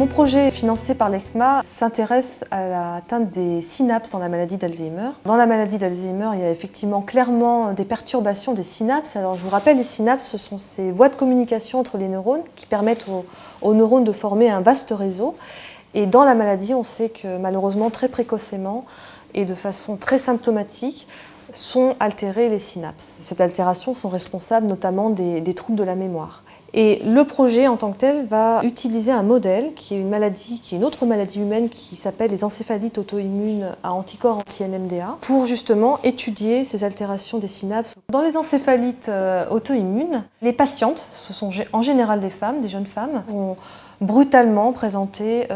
Mon projet financé par l'ECMA s'intéresse à l'atteinte des synapses dans la maladie d'Alzheimer. Dans la maladie d'Alzheimer, il y a effectivement clairement des perturbations des synapses. Alors je vous rappelle, les synapses, ce sont ces voies de communication entre les neurones qui permettent aux neurones de former un vaste réseau. Et dans la maladie, on sait que malheureusement, très précocement et de façon très symptomatique, sont altérées les synapses. Cette altération sont responsables notamment des troubles de la mémoire. Et le projet en tant que tel va utiliser un modèle qui est une autre maladie humaine qui s'appelle les encéphalites auto-immunes à anticorps anti-NMDA pour justement étudier ces altérations des synapses. Dans les encéphalites auto-immunes, les patientes, ce sont en général des femmes, des jeunes femmes, vont brutalement présenter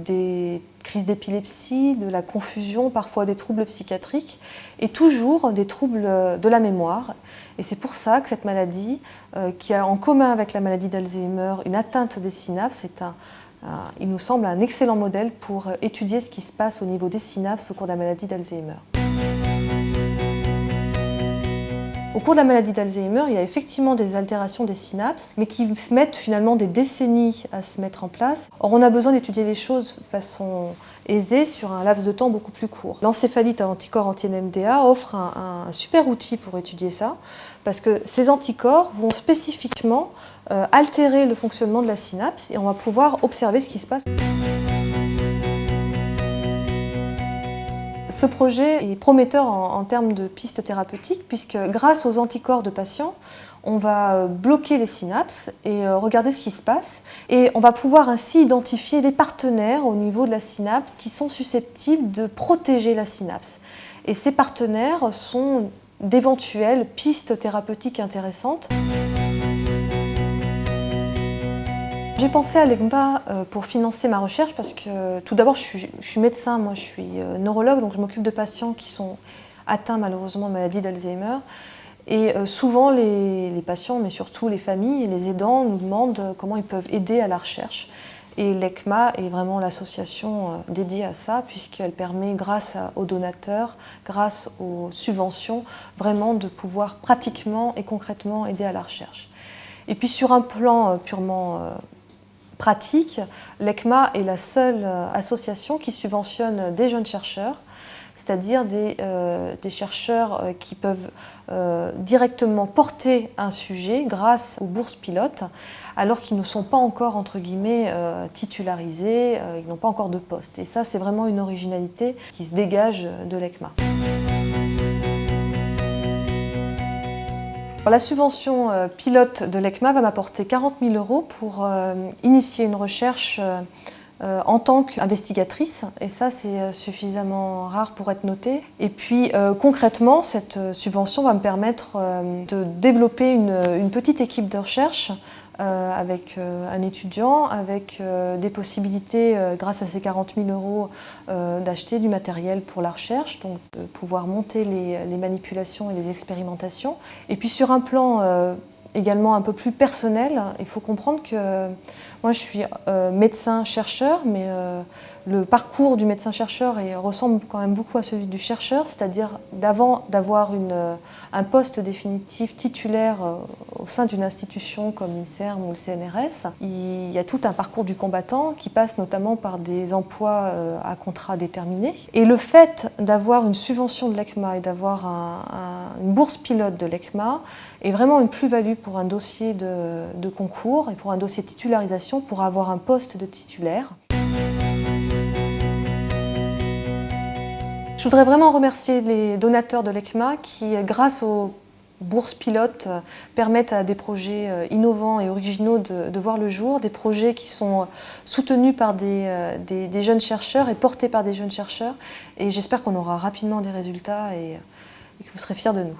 des crises d'épilepsie, de la confusion, parfois des troubles psychiatriques et toujours des troubles de la mémoire. Et c'est pour ça que cette maladie, qui a en commun avec la maladie d'Alzheimer une atteinte des synapses, il nous semble un excellent modèle pour étudier ce qui se passe au niveau des synapses au cours de la maladie d'Alzheimer. Au cours de la maladie d'Alzheimer, il y a effectivement des altérations des synapses, mais qui mettent finalement des décennies à se mettre en place. Or, on a besoin d'étudier les choses de façon aisée sur un laps de temps beaucoup plus court. L'encéphalite à anticorps anti-NMDA offre un super outil pour étudier ça, parce que ces anticorps vont spécifiquement altérer le fonctionnement de la synapse et on va pouvoir observer ce qui se passe. Ce projet est prometteur en termes de pistes thérapeutiques puisque grâce aux anticorps de patients, on va bloquer les synapses et regarder ce qui se passe. Et on va pouvoir ainsi identifier les partenaires au niveau de la synapse qui sont susceptibles de protéger la synapse. Et ces partenaires sont d'éventuelles pistes thérapeutiques intéressantes. J'ai pensé à l'ECMA pour financer ma recherche parce que tout d'abord je suis médecin, moi je suis neurologue, donc je m'occupe de patients qui sont atteints malheureusement de maladie d'Alzheimer. Et souvent les patients, mais surtout les familles et les aidants nous demandent comment ils peuvent aider à la recherche. Et l'ECMA est vraiment l'association dédiée à ça puisqu'elle permet grâce aux donateurs, grâce aux subventions, vraiment de pouvoir pratiquement et concrètement aider à la recherche. Et puis sur un plan purement pratique, l'ECMA est la seule association qui subventionne des jeunes chercheurs, c'est-à-dire des chercheurs qui peuvent directement porter un sujet grâce aux bourses pilotes, alors qu'ils ne sont pas encore, entre guillemets, titularisés, ils n'ont pas encore de poste. Et ça, c'est vraiment une originalité qui se dégage de l'ECMA. La subvention pilote de l'ECMA va m'apporter 40 000 € pour initier une recherche en tant qu'investigatrice, et ça c'est suffisamment rare pour être noté. Et puis concrètement, cette subvention va me permettre de développer une petite équipe de recherche avec un étudiant, avec des possibilités, grâce à ces 40 000 €, d'acheter du matériel pour la recherche, donc de pouvoir monter les manipulations et les expérimentations. Et puis sur un plan également un peu plus personnel, il faut comprendre que moi je suis médecin-chercheur, mais le parcours du médecin-chercheur ressemble quand même beaucoup à celui du chercheur, c'est-à-dire d'avant d'avoir un poste définitif titulaire au sein d'une institution comme l'INSERM ou le CNRS, il y a tout un parcours du combattant qui passe notamment par des emplois à contrat déterminé. Et le fait d'avoir une subvention de l'ECMA et d'avoir une bourse pilote de l'ECMA est vraiment une plus-value pour un dossier de concours et pour un dossier de titularisation pour avoir un poste de titulaire. Je voudrais vraiment remercier les donateurs de l'ECMA qui, grâce aux bourses pilotes, permettent à des projets innovants et originaux de voir le jour, des projets qui sont soutenus par des jeunes chercheurs et portés par des jeunes chercheurs. Et j'espère qu'on aura rapidement des résultats et que vous serez fiers de nous.